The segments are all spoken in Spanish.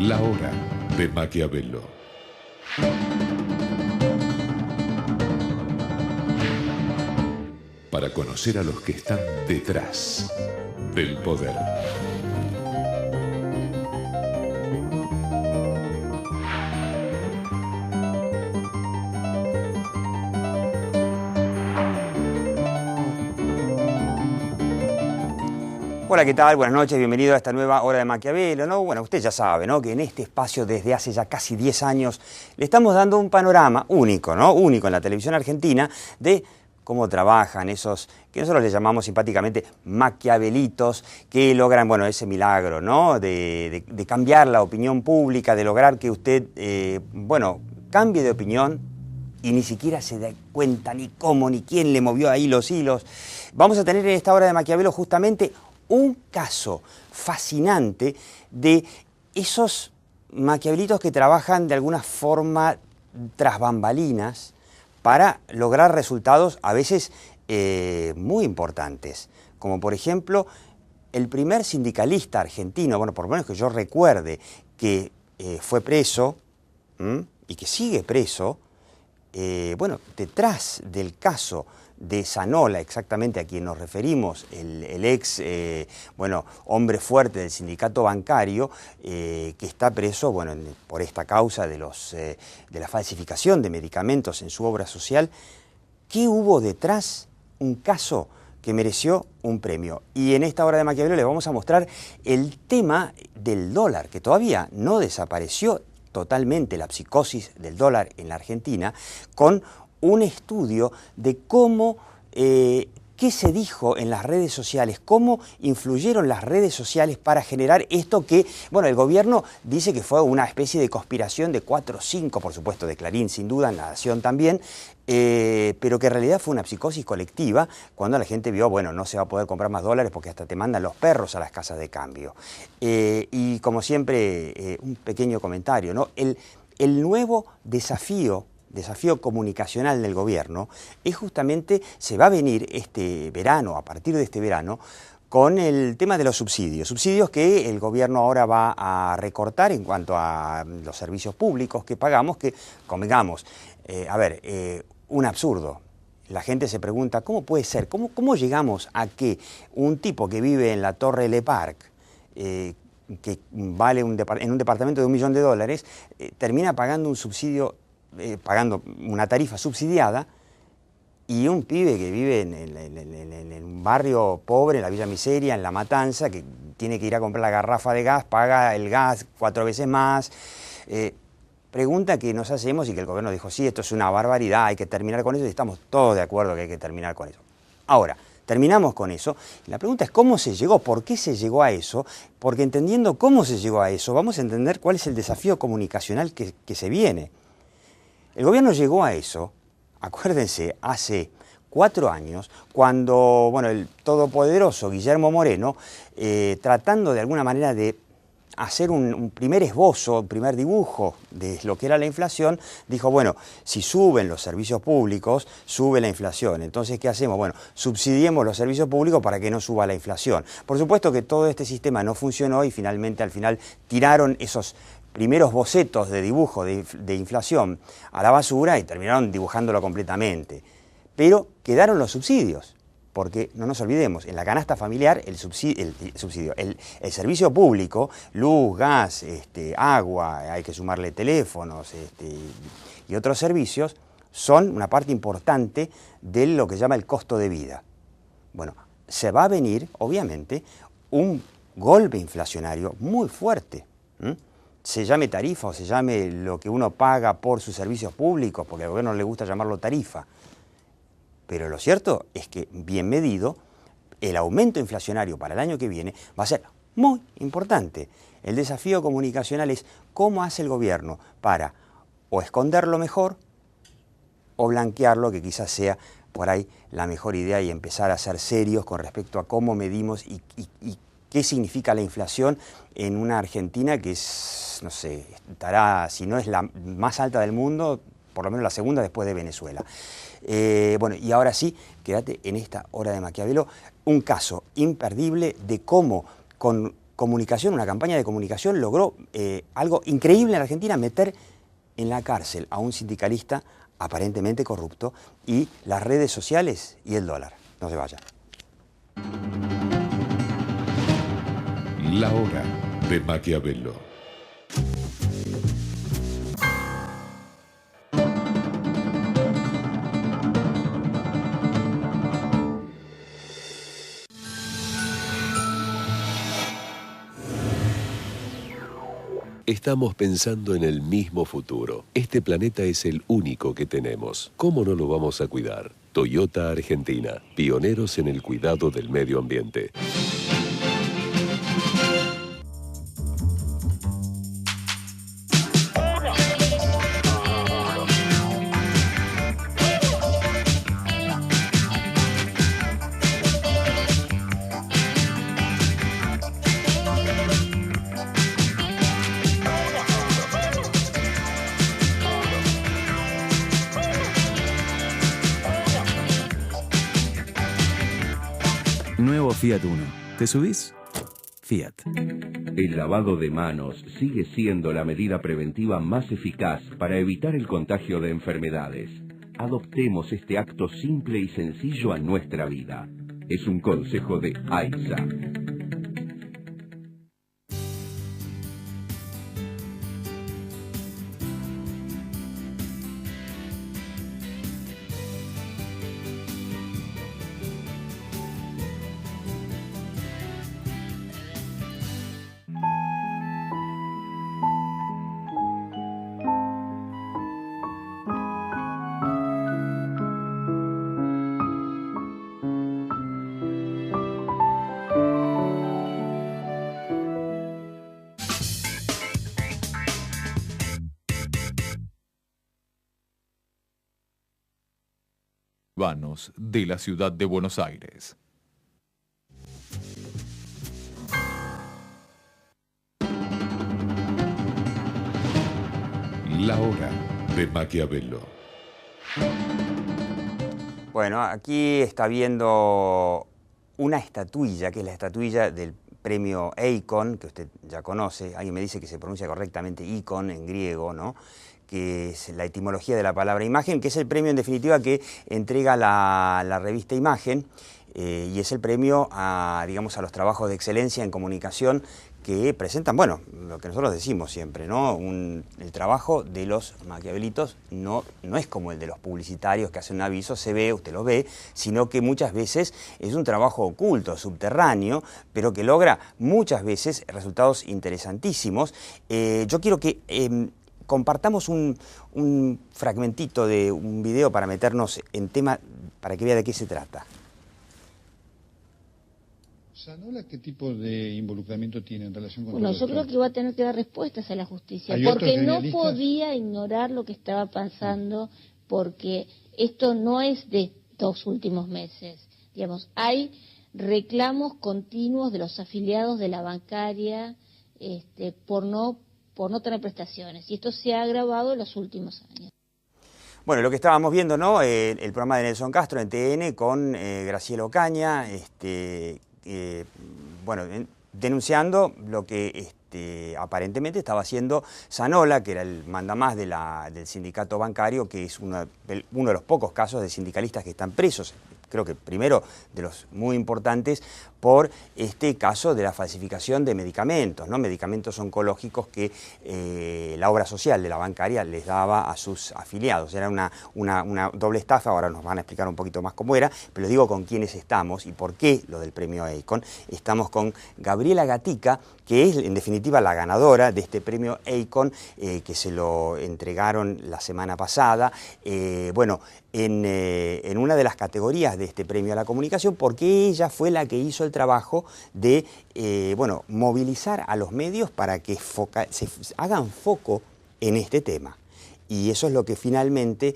La hora de Maquiavelo. Para conocer a los que están detrás del poder. Hola, ¿qué tal? Buenas noches, bienvenido a esta nueva hora de Maquiavelo, ¿no? Bueno, usted ya sabe, ¿no?, que en este espacio desde hace ya casi 10 años le estamos dando un panorama único, ¿no?, único en la televisión argentina de cómo trabajan esos que nosotros les llamamos simpáticamente maquiavelitos, que logran, bueno, ese milagro, ¿no?, de cambiar la opinión pública, de lograr que usted, bueno, cambie de opinión y ni siquiera se da cuenta ni cómo, ni quién le movió ahí los hilos. Vamos a tener en esta hora de Maquiavelo justamente un caso fascinante de esos maquiavelitos que trabajan de alguna forma tras bambalinas para lograr resultados a veces muy importantes, como por ejemplo el primer sindicalista argentino, bueno, por lo menos que yo recuerde, que fue preso y que sigue preso, bueno, detrás del caso de Zanola, exactamente a quien nos referimos, el ex, bueno, hombre fuerte del sindicato bancario, que está preso, bueno, por esta causa de la falsificación de medicamentos en su obra social. ¿Qué hubo detrás? Un caso que mereció un premio. Y en esta hora de Maquiavelo les vamos a mostrar el tema del dólar, que todavía no desapareció totalmente la psicosis del dólar en la Argentina, con un estudio de cómo, qué se dijo en las redes sociales, cómo influyeron las redes sociales para generar esto que, bueno, el gobierno dice que fue una especie de conspiración de 4 o 5, por supuesto, de Clarín, sin duda, La Nación también, pero que en realidad fue una psicosis colectiva cuando la gente vio, bueno, no se va a poder comprar más dólares porque hasta te mandan los perros a las casas de cambio. Y como siempre, un pequeño comentario, ¿no? El nuevo desafío comunicacional del gobierno es justamente, se va a venir este verano, a partir de este verano, con el tema de los subsidios que el gobierno ahora va a recortar en cuanto a los servicios públicos que pagamos, que convengamos, un absurdo. La gente se pregunta, ¿cómo puede ser? ¿Cómo llegamos a que un tipo que vive en la Torre Le Parc, que vale en un departamento de $1 millón, termina pagando un subsidio, pagando una tarifa subsidiada, y un pibe que vive en un barrio pobre, en la Villa Miseria, en La Matanza, que tiene que ir a comprar la garrafa de gas, paga el gas 4 veces más? Pregunta que nos hacemos y que el gobierno dijo, sí, esto es una barbaridad, hay que terminar con eso, y estamos todos de acuerdo que hay que terminar con eso. Ahora, terminamos con eso. La pregunta es cómo se llegó, por qué se llegó a eso, porque entendiendo cómo se llegó a eso, vamos a entender cuál es el desafío comunicacional que se viene. El gobierno llegó a eso, acuérdense, hace 4 años, cuando, bueno, el todopoderoso Guillermo Moreno, tratando de alguna manera de hacer un primer esbozo, un primer dibujo de lo que era la inflación, dijo, bueno, si suben los servicios públicos, sube la inflación. Entonces, ¿qué hacemos? Bueno, subsidiemos los servicios públicos para que no suba la inflación. Por supuesto que todo este sistema no funcionó y finalmente, al final, tiraron esos primeros bocetos de dibujo de inflación a la basura y terminaron dibujándolo completamente. Pero quedaron los subsidios. Porque no nos olvidemos, en la canasta familiar el servicio público, luz, gas, agua, hay que sumarle teléfonos y otros servicios, son una parte importante de lo que se llama el costo de vida. Bueno, se va a venir, obviamente, un golpe inflacionario muy fuerte. Se llame tarifa o se llame lo que uno paga por sus servicios públicos, porque al gobierno le gusta llamarlo tarifa. Pero lo cierto es que, bien medido, el aumento inflacionario para el año que viene va a ser muy importante. El desafío comunicacional es cómo hace el gobierno para o esconderlo mejor o blanquearlo, que quizás sea por ahí la mejor idea, y empezar a ser serios con respecto a cómo medimos y qué significa la inflación en una Argentina que es, no sé, estará, si no es la más alta del mundo, por lo menos la segunda después de Venezuela. Bueno, y ahora sí, quédate en esta hora de Maquiavelo, un caso imperdible de cómo con comunicación, una campaña de comunicación, logró algo increíble en Argentina, meter en la cárcel a un sindicalista aparentemente corrupto, y las redes sociales y el dólar. No se vayan. La hora de Maquiavelo. Estamos pensando en el mismo futuro. Este planeta es el único que tenemos. ¿Cómo no lo vamos a cuidar? Toyota Argentina, pioneros en el cuidado del medio ambiente. Nuevo Fiat Uno. ¿Te subís? Fiat. El lavado de manos sigue siendo la medida preventiva más eficaz para evitar el contagio de enfermedades. Adoptemos este acto simple y sencillo a nuestra vida. Es un consejo de AISA. Urbanos de la ciudad de Buenos Aires. La hora de Maquiavelo. Bueno, aquí está viendo una estatuilla, que es la estatuilla del premio Eikon, que usted ya conoce. Alguien me dice que se pronuncia correctamente Icon en griego, ¿no? Que es la etimología de la palabra imagen, que es el premio en definitiva que entrega la revista Imagen, y es el premio a, digamos, a los trabajos de excelencia en comunicación que presentan, bueno, lo que nosotros decimos siempre, ¿no? El trabajo de los maquiavelitos no es como el de los publicitarios que hacen un aviso, se ve, usted lo ve, sino que muchas veces es un trabajo oculto, subterráneo, pero que logra muchas veces resultados interesantísimos. Yo quiero que compartamos un fragmentito de un video para meternos en tema, para que vea de qué se trata. ¿Sanola qué tipo de involucramiento tiene en relación con Bueno, yo creo que va a tener que dar respuestas a la justicia, ¿Hay porque otros no periodistas? podía ignorar lo que estaba pasando, porque esto no es de estos últimos meses. Digamos, hay reclamos continuos de los afiliados de la bancaria por no tener prestaciones, y esto se ha agravado en los últimos años. Bueno, lo que estábamos viendo, ¿no? El programa de Nelson Castro en TN con Graciela Ocaña, bueno, denunciando lo que aparentemente estaba haciendo Sanola, que era el mandamás del sindicato bancario, que es uno de los pocos casos de sindicalistas que están presos. Creo que primero de los muy importantes por este caso de la falsificación de medicamentos, ¿no? Medicamentos oncológicos que la obra social de la bancaria les daba a sus afiliados. Era una doble estafa, ahora nos van a explicar un poquito más cómo era, pero les digo con quiénes estamos y por qué lo del premio Eikon. Estamos con Gabriela Gatica, que es en definitiva la ganadora de este premio Eikon, que se lo entregaron la semana pasada. Bueno, en una de las categorías de este premio a la comunicación, porque ella fue la que hizo el trabajo de bueno, movilizar a los medios para que se hagan foco en este tema. Y eso es lo que finalmente,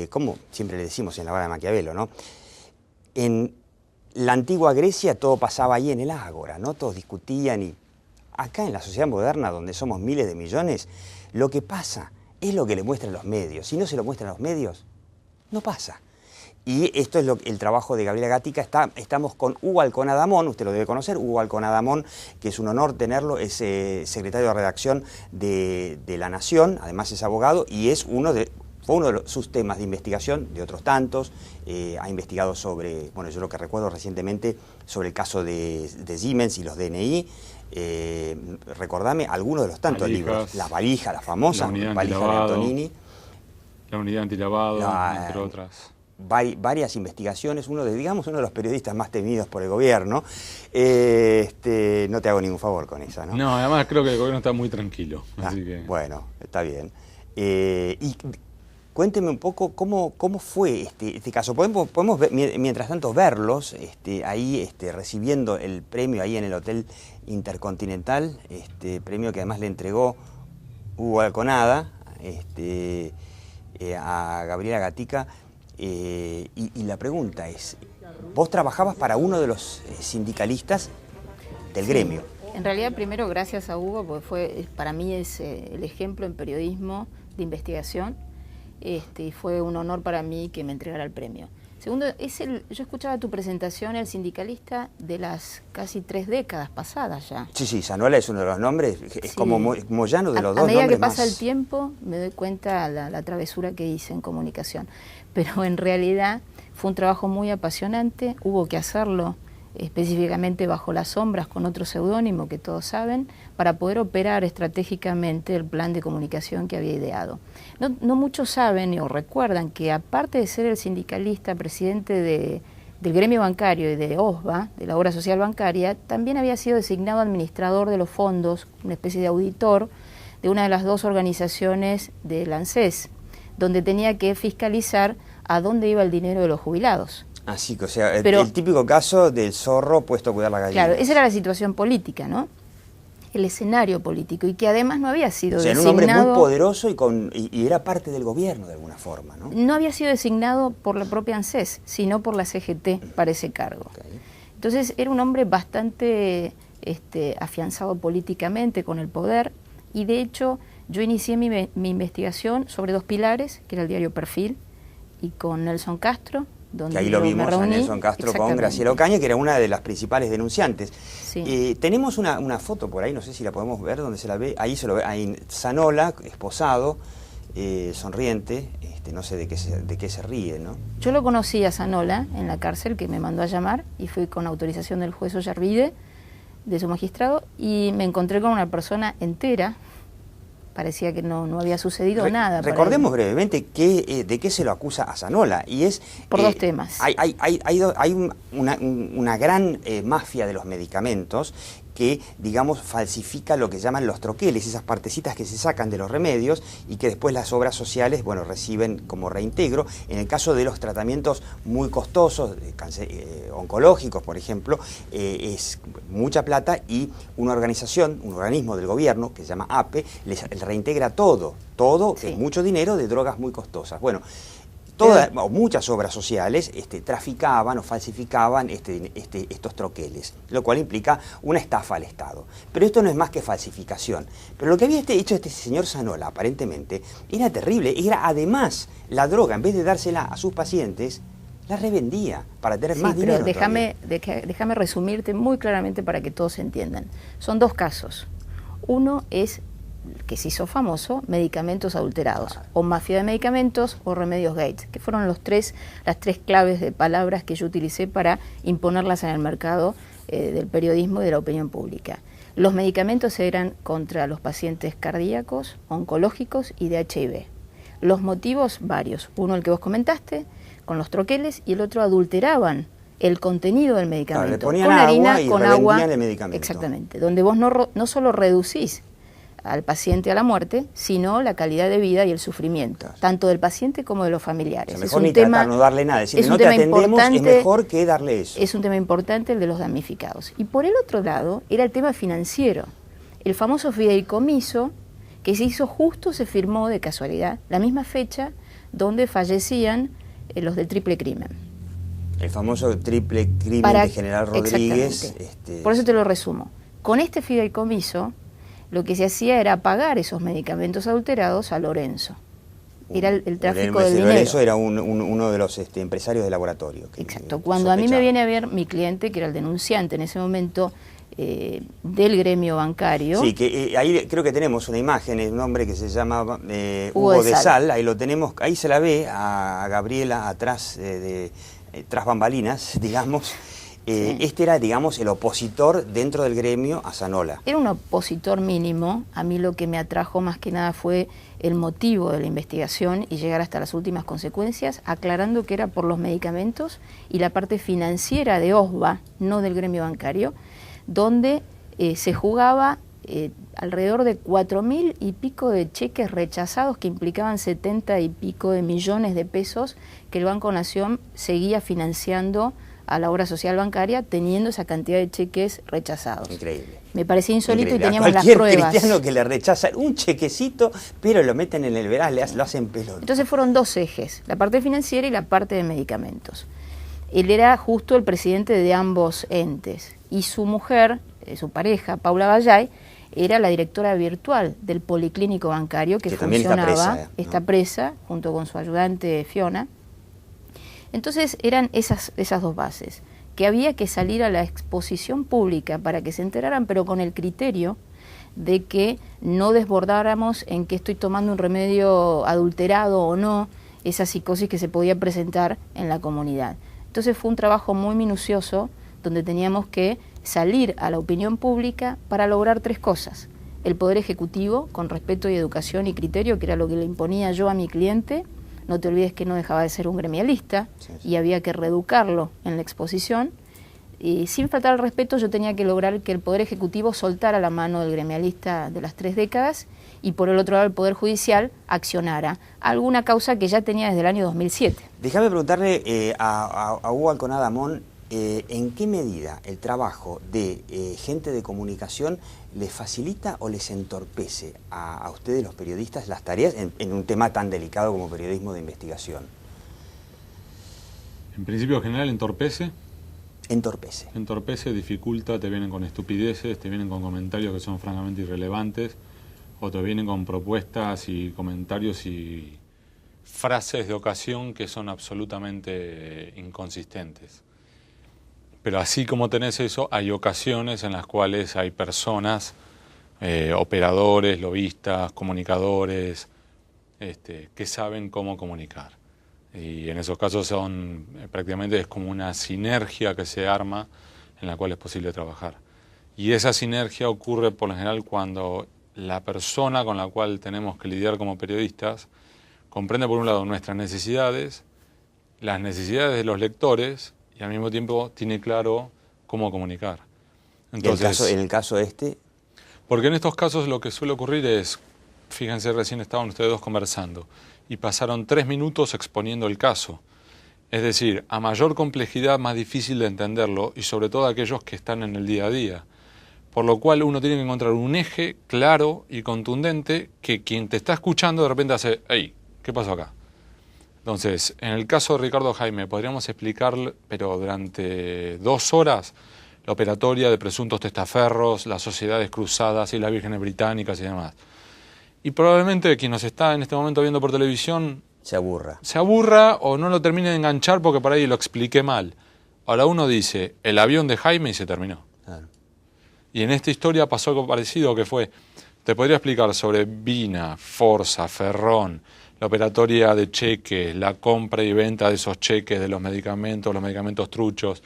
como siempre le decimos en la hora de Maquiavelo, ¿no? En la antigua Grecia todo pasaba ahí en el ágora, ¿no? Todos discutían, y acá en la sociedad moderna, donde somos miles de millones, lo que pasa es lo que le muestran los medios. Si no se lo muestran los medios, no pasa. Y esto es el trabajo de Gabriela Gatica. Estamos con Hugo Alconadamón, usted lo debe conocer, Hugo Alconadamón, que es un honor tenerlo, es secretario de redacción de La Nación, además es abogado y fue uno de sus temas de investigación, de otros tantos. Ha investigado sobre, bueno, yo lo que recuerdo recientemente, sobre el caso de Siemens y los DNI. Recordame algunos de los tantos libros. Las valijas, la famosa valija de Antonini. La unidad antilavado, entre otras. Varias investigaciones, uno de los periodistas más temidos por el gobierno. No te hago ningún favor con esa, ¿no? No, además creo que el gobierno está muy tranquilo. Así que... Bueno, está bien. Y cuénteme un poco cómo fue este caso. Podemos ver, mientras tanto verlos ahí recibiendo el premio ahí en el Hotel Intercontinental, premio que además le entregó Hugo Alconada a Gabriela Gatica. Y la pregunta es, vos trabajabas para uno de los sindicalistas del gremio. En realidad, primero, gracias a Hugo, porque para mí es el ejemplo en periodismo de investigación, y fue un honor para mí que me entregara el premio. Segundo, yo escuchaba tu presentación, el sindicalista de las casi 3 décadas pasadas ya. Sí, Zanola es uno de los nombres, es como Moyano de los dos nombres. A medida que pasa el tiempo, me doy cuenta la travesura que hice en comunicación. Pero en realidad fue un trabajo muy apasionante, hubo que hacerlo específicamente bajo las sombras con otro seudónimo que todos saben, para poder operar estratégicamente el plan de comunicación que había ideado. No muchos saben o recuerdan que aparte de ser el sindicalista presidente del gremio bancario y de OSBA, de la Obra Social Bancaria, también había sido designado administrador de los fondos, una especie de auditor de una de las 2 organizaciones del ANSES, donde tenía que fiscalizar a dónde iba el dinero de los jubilados. Así que, o sea, el típico caso del zorro puesto a cuidar la gallina. Claro, esa era la situación política, ¿no? El escenario político, y que además no había sido designado... Era un hombre muy poderoso y era parte del gobierno de alguna forma, ¿no? No había sido designado por la propia ANSES, sino por la CGT para ese cargo. Okay. Entonces era un hombre bastante afianzado políticamente con el poder, y de hecho yo inicié mi investigación sobre 2 pilares, que era el diario Perfil, y con Nelson Castro, donde que ahí lo vimos a Nelson Castro con Graciela Ocaña, que era una de las principales denunciantes. Sí. Tenemos una foto por ahí, no sé si la podemos ver, donde se la ve, ahí se lo ve, ahí Zanola, esposado, sonriente, no sé de qué se ríe, ¿no? Yo lo conocí a Zanola en la cárcel, que me mandó a llamar, y fui con autorización del juez Ollarvide, de su magistrado, y me encontré con una persona entera. Parecía que no había sucedido nada. Recordemos brevemente de qué se lo acusa a Zanola, y es... Por 2 temas. Hay una gran mafia de los medicamentos que, digamos, falsifica lo que llaman los troqueles, esas partecitas que se sacan de los remedios y que después las obras sociales, bueno, reciben como reintegro. En el caso de los tratamientos muy costosos, oncológicos, por ejemplo, es mucha plata, y una organización, un organismo del gobierno que se llama APE, les reintegra todo, sí, mucho dinero de drogas muy costosas. Bueno, muchas obras sociales traficaban o falsificaban estos troqueles, lo cual implica una estafa al Estado. Pero esto no es más que falsificación. Pero lo que había hecho este señor Zanola, aparentemente, era terrible. Era además la droga, en vez de dársela a sus pacientes, la revendía para tener más dinero. Pero déjame resumirte muy claramente para que todos entiendan. Son 2 casos. Uno es, que se hizo famoso, medicamentos adulterados, o mafia de medicamentos, o remedios Gates, que fueron las 3 claves de palabras que yo utilicé para imponerlas en el mercado del periodismo y de la opinión pública. Los medicamentos eran contra los pacientes cardíacos, oncológicos y de HIV. Los motivos varios, uno el que vos comentaste, con los troqueles, y el otro adulteraban el contenido del medicamento. Le ponían con harina, con agua, el medicamento. Exactamente, donde vos no solo reducís al paciente a la muerte, sino la calidad de vida y el sufrimiento, tanto del paciente como de los familiares. O sea, mejor tratar, no darle nada, decir, no te atendemos, es mejor que darle eso. Es un tema importante el de los damnificados. Y por el otro lado, era el tema financiero. El famoso fideicomiso, que se hizo justo, se firmó de casualidad, la misma fecha donde fallecían los del triple crimen. El famoso triple crimen de General Rodríguez. Por eso te lo resumo. Con este fideicomiso, lo que se hacía era pagar esos medicamentos adulterados a Lorenzo. Era el tráfico del dinero. Lorenzo era uno de los empresarios de laboratorio. Exacto. Cuando a mí me viene a ver mi cliente, que era el denunciante en ese momento del gremio bancario. Sí, que ahí creo que tenemos una imagen, un hombre que se llama Hugo de Sal, ahí lo tenemos, ahí se la ve a Gabriela atrás, tras bambalinas, digamos. Sí. Este era, digamos, el opositor dentro del gremio a Zanola. Era un opositor mínimo. A mí lo que me atrajo más que nada fue el motivo de la investigación y llegar hasta las últimas consecuencias, aclarando que era por los medicamentos y la parte financiera de OSBA, no del gremio bancario, donde se jugaba alrededor de 4.000 y pico de cheques rechazados que implicaban 70 y pico de millones de pesos que el Banco Nación seguía financiando a la obra social bancaria teniendo esa cantidad de cheques rechazados. Increíble. Me parecía insólito. Increíble. Y teníamos las pruebas. Cualquier cristiano que le rechazan un chequecito, pero lo meten en el veral, lo hacen pelota. Entonces fueron dos ejes, la parte financiera y la parte de medicamentos. Él era justo el presidente de ambos entes y su mujer, su pareja, Paula Vallay, era la directora virtual del Policlínico Bancario que funcionaba, está presa, junto con su ayudante Fiona. Entonces eran esas dos bases, que había que salir a la exposición pública para que se enteraran, pero con el criterio de que no desbordáramos en que estoy tomando un remedio adulterado o no, esa psicosis que se podía presentar en la comunidad. Entonces fue un trabajo muy minucioso donde teníamos que salir a la opinión pública para lograr tres cosas. El Poder Ejecutivo, con respeto y educación y criterio, que era lo que le imponía yo a mi cliente. No te olvides que no dejaba de ser un gremialista, sí. Y había que reeducarlo en la exposición. Y sin faltar al respeto, yo tenía que lograr que el Poder Ejecutivo soltara la mano del gremialista de las 3 décadas y por el otro lado el Poder Judicial accionara alguna causa que ya tenía desde el año 2007. Déjame preguntarle a Hugo Alconada Amón, ¿en qué medida el trabajo de gente de comunicación les facilita o les entorpece a ustedes los periodistas las tareas en un tema tan delicado como periodismo de investigación? En principio general entorpece. Entorpece. Entorpece, dificulta, te vienen con estupideces, te vienen con comentarios que son francamente irrelevantes, o te vienen con propuestas y comentarios y frases de ocasión que son absolutamente inconsistentes. Pero así como tenés eso, hay ocasiones en las cuales hay personas, operadores, lobistas, comunicadores, que saben cómo comunicar. Y en esos casos prácticamente es como una sinergia que se arma en la cual es posible trabajar. Y esa sinergia ocurre por lo general cuando la persona con la cual tenemos que lidiar como periodistas comprende por un lado nuestras necesidades, las necesidades de los lectores, y al mismo tiempo tiene claro cómo comunicar. Entonces, ¿En el caso este? Porque en estos casos lo que suele ocurrir es, fíjense, recién estaban ustedes dos conversando, y pasaron 3 minutos exponiendo el caso. Es decir, a mayor complejidad, más difícil de entenderlo, y sobre todo aquellos que están en el día a día. Por lo cual uno tiene que encontrar un eje claro y contundente que quien te está escuchando de repente hace, hey, ¿qué pasó acá? Entonces, en el caso de Ricardo Jaime, podríamos explicar, pero durante 2 horas, la operatoria de presuntos testaferros, las sociedades cruzadas y las vírgenes británicas y demás. Y probablemente quien nos está en este momento viendo por televisión se aburra. Se aburra o no lo termine de enganchar porque por ahí lo expliqué mal. Ahora uno dice, el avión de Jaime y se terminó. Claro. Y en esta historia pasó algo parecido que fue, te podría explicar sobre Vina, Forza, Ferrón, la operatoria de cheques, la compra y venta de esos cheques de los medicamentos truchos,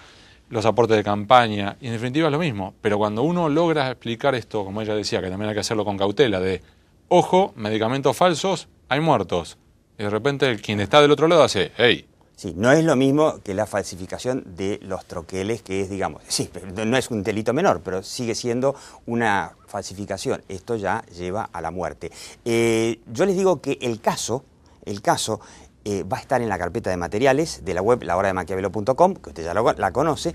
los aportes de campaña, y en definitiva es lo mismo. Pero cuando uno logra explicar esto, como ella decía, que también hay que hacerlo con cautela, de, ojo, medicamentos falsos, hay muertos. Y de repente quien está del otro lado hace, hey. Sí, no es lo mismo que la falsificación de los troqueles, que es, digamos, sí, no es un delito menor, pero sigue siendo una falsificación. Esto ya lleva a la muerte. Yo les digo que el caso va a estar en la carpeta de materiales de la web lahorademaquiavelo.com, que usted ya la conoce,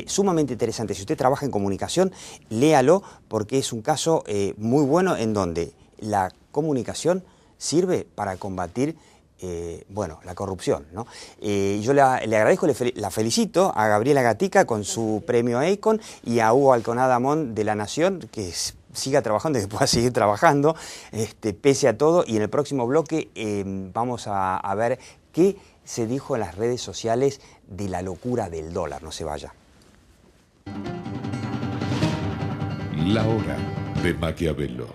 sumamente interesante. Si usted trabaja en comunicación, léalo, porque es un caso muy bueno en donde la comunicación sirve para combatir la corrupción, ¿no? Yo le agradezco, la felicito a Gabriela Gatica con su premio Eikon y a Hugo Alconada Amón de La Nación, que es siga trabajando y que pueda seguir trabajando, pese a todo. Y en el próximo bloque vamos a ver qué se dijo en las redes sociales de la locura del dólar. No se vaya. La hora de Maquiavelo.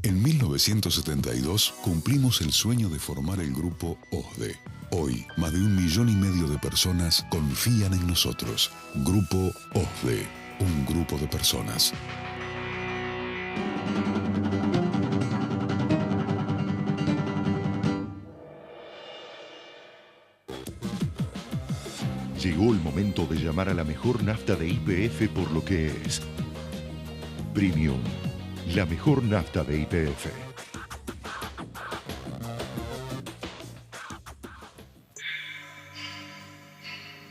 En 1972 cumplimos el sueño de formar el grupo OSDE. Hoy, más de 1,5 millones de personas confían en nosotros. Grupo OSDE, un grupo de personas. Llegó el momento de llamar a la mejor nafta de YPF por lo que es. Premium, la mejor nafta de YPF.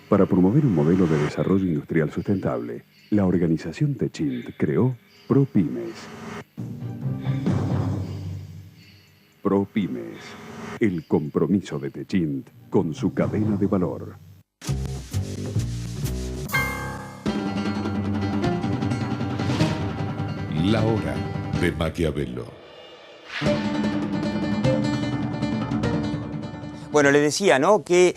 Para promover un modelo de desarrollo industrial sustentable, la organización Techint creó ProPymes. ProPymes, el compromiso de Techint con su cadena de valor. La hora de Maquiavelo. Bueno, le decía, ¿no?, que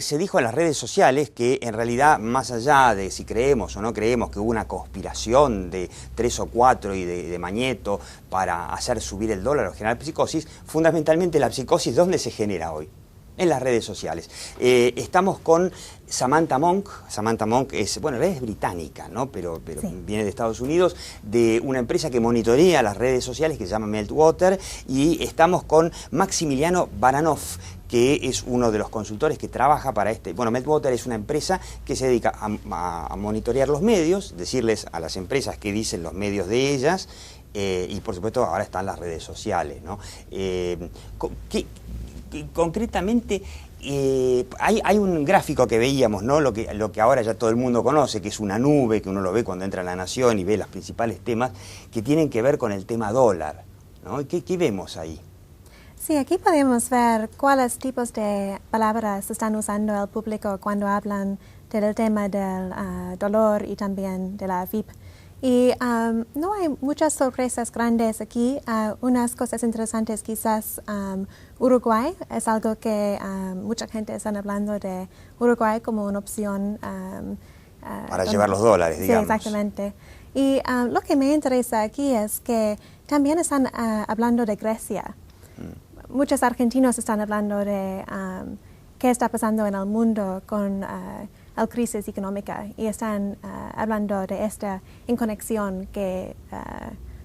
se dijo en las redes sociales que en realidad, más allá de si creemos o no creemos que hubo una conspiración de 3 o 4 y de Mañeto para hacer subir el dólar o generar psicosis, fundamentalmente la psicosis, ¿dónde se genera hoy? En las redes sociales. Estamos con Samantha Monk. Samantha Monk es, bueno, en realidad es británica, ¿no? Pero sí, viene de Estados Unidos, de una empresa que monitorea las redes sociales que se llama Meltwater, y estamos con Maximiliano Baranov, que es uno de los consultores que trabaja para Bueno, Meltwater es una empresa que se dedica a monitorear los medios, decirles a las empresas qué dicen los medios de ellas, y por supuesto ahora están las redes sociales, ¿no? Concretamente, hay un gráfico que veíamos, ¿no? Lo que ahora ya todo el mundo conoce, que es una nube, que uno lo ve cuando entra a La Nación y ve los principales temas que tienen que ver con el tema dólar, ¿no? ¿Qué vemos ahí? Sí, aquí podemos ver cuáles tipos de palabras están usando el público cuando hablan del tema del dolor y también de la VIP. Y no hay muchas sorpresas grandes aquí. Unas cosas interesantes, quizás Uruguay es algo que mucha gente está hablando de Uruguay como una opción. Para llevar los dólares, digamos. Sí, exactamente. Y lo que me interesa aquí es que también están hablando de Grecia. Muchos argentinos están hablando de qué está pasando en el mundo con la crisis económica, y están hablando de esta inconexión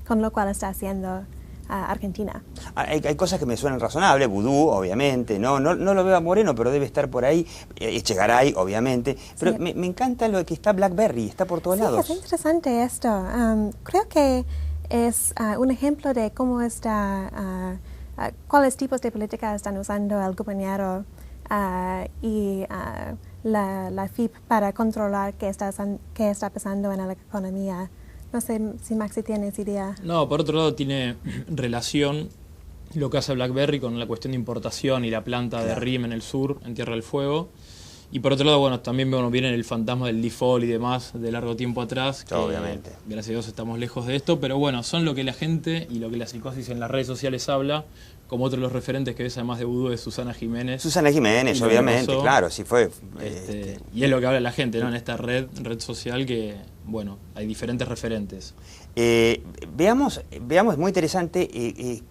con lo cual está haciendo Argentina. Hay cosas que me suenan razonables, Vudú, obviamente, no lo veo a Moreno, pero debe estar por ahí, Echegaray, obviamente, pero sí, me encanta lo que está BlackBerry, está por todos lados. Es interesante esto. Creo que es un ejemplo de cómo está, cuáles tipos de política están usando el gobernador y la FIP para controlar qué está pasando en la economía. No sé si Maxi tienes idea. No, por otro lado tiene relación lo que hace BlackBerry con la cuestión de importación y la planta de RIM en el sur, en Tierra del Fuego. Y por otro lado, bueno, también viene el fantasma del default y demás de largo tiempo atrás. Que, obviamente. Gracias a Dios estamos lejos de esto, pero bueno, son lo que la gente y lo que la psicosis en las redes sociales habla, como otro de los referentes que ves además de Vudú es Susana Jiménez. Susana Jiménez, obviamente, claro, sí fue. Y es lo que habla la gente, ¿no? En esta red social que, bueno, hay diferentes referentes. Veamos, es muy interesante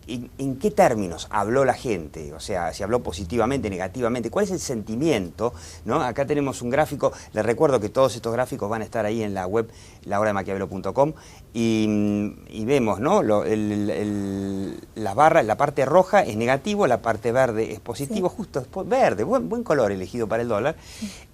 en qué términos habló la gente, o sea, si habló positivamente, negativamente, cuál es el sentimiento, ¿no? Acá tenemos un gráfico, les recuerdo que todos estos gráficos van a estar ahí en la web lahorademaquiavelo.com, y vemos, ¿no? La barra, la parte roja es negativo, la parte verde es positivo, sí, justo es verde, buen color elegido para el dólar,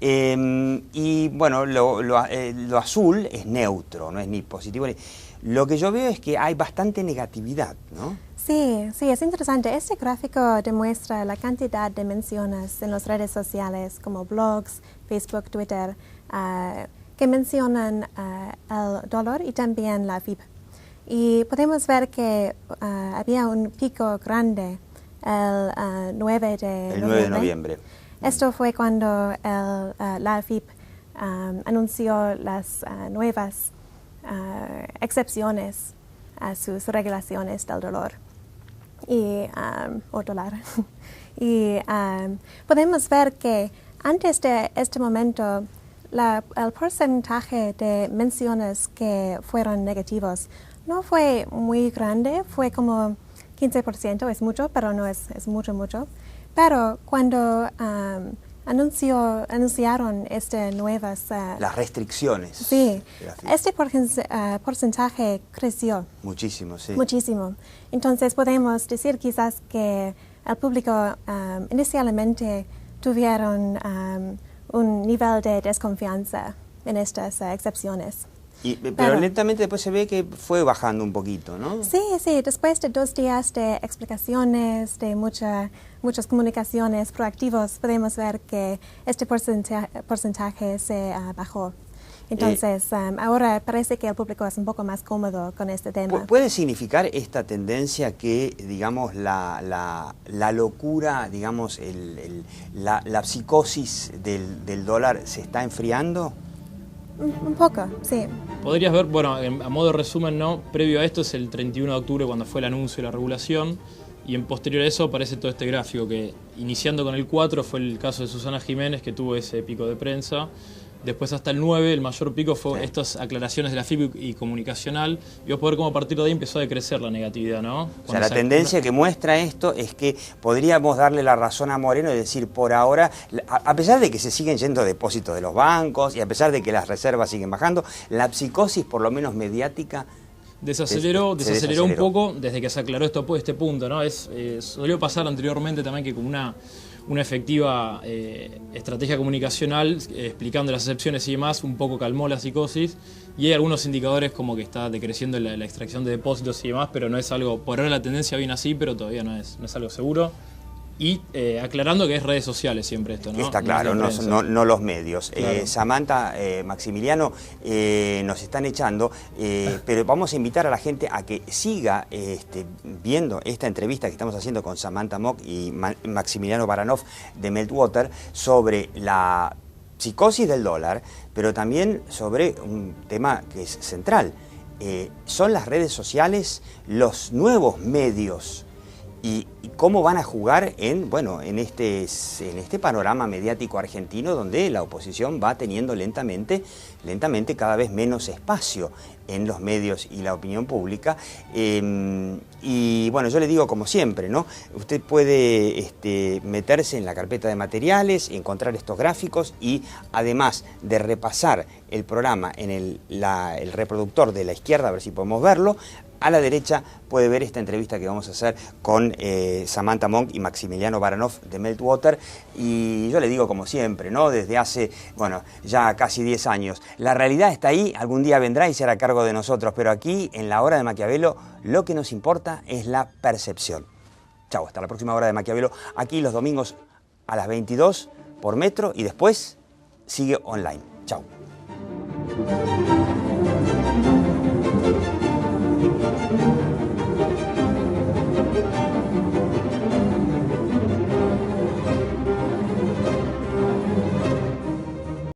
y bueno, lo azul es neutro, no es ni positivo ni... Lo que yo veo es que hay bastante negatividad, ¿no? Sí, es interesante. Este gráfico demuestra la cantidad de menciones en las redes sociales como blogs, Facebook, Twitter, que mencionan el dólar y también la FIP. Y podemos ver que había un pico grande el 9 de noviembre. Esto fue cuando la FIP anunció las nuevas excepciones a sus regulaciones del dolor o dólar. Y podemos ver que antes de este momento el porcentaje de menciones que fueron negativos no fue muy grande, fue como 15%, es mucho, pero no es mucho. Pero cuando anunciaron estas nuevas... las restricciones. Sí, este porcentaje creció. Muchísimo, sí. Muchísimo. Entonces podemos decir quizás que el público inicialmente tuvieron un nivel de desconfianza en estas excepciones. Pero lentamente después se ve que fue bajando un poquito, ¿no? Sí, después de 2 días de explicaciones, de muchas comunicaciones proactivas, podemos ver que este porcentaje se bajó. Entonces, ahora parece que el público es un poco más cómodo con este tema. ¿Puede significar esta tendencia que, digamos, la locura, digamos, la psicosis del dólar se está enfriando? Un poco, sí. Podrías ver, bueno, a modo de resumen, ¿no? Previo a esto es el 31 de octubre cuando fue el anuncio de la regulación, y en posterior a eso aparece todo este gráfico que, iniciando con el 4, fue el caso de Susana Jiménez, que tuvo ese pico de prensa. Después hasta el 9, el mayor pico fue estas aclaraciones de la FIP y comunicacional, y vos podés ver cómo a partir de ahí empezó a decrecer la negatividad, ¿no? O sea, la tendencia que muestra esto es que podríamos darle la razón a Moreno y decir, por ahora, a pesar de que se siguen yendo depósitos de los bancos y a pesar de que las reservas siguen bajando, la psicosis, por lo menos mediática, desaceleró un poco desde que se aclaró este punto, ¿no? Solía pasar anteriormente también que con una efectiva estrategia comunicacional, explicando las excepciones y demás, un poco calmó la psicosis, y hay algunos indicadores como que está decreciendo la extracción de depósitos y demás, pero no es algo, por ahora la tendencia viene así, pero todavía no es algo seguro. Y aclarando que es redes sociales siempre esto, ¿no? Está claro, no los medios. Claro. Samantha, Maximiliano, nos están echando, pero vamos a invitar a la gente a que siga viendo esta entrevista que estamos haciendo con Samantha Mock y Maximiliano Baranov de Meltwater sobre la psicosis del dólar, pero también sobre un tema que es central. Son las redes sociales los nuevos medios y cómo van a jugar en este panorama mediático argentino donde la oposición va teniendo lentamente cada vez menos espacio en los medios y la opinión pública. Y bueno, yo le digo como siempre, ¿no? Usted puede meterse en la carpeta de materiales, encontrar estos gráficos y además de repasar el programa en el reproductor de la izquierda, a ver si podemos verlo, a la derecha puede ver esta entrevista que vamos a hacer con Samantha Monk y Maximiliano Baranov de Meltwater. Y yo le digo como siempre, ¿no? Desde hace, ya casi 10 años. La realidad está ahí, algún día vendrá y será a cargo de nosotros, pero aquí, en la hora de Maquiavelo, lo que nos importa es la percepción. Chau, hasta la próxima hora de Maquiavelo, aquí los domingos a las 22 por Metro y después sigue online. Chau.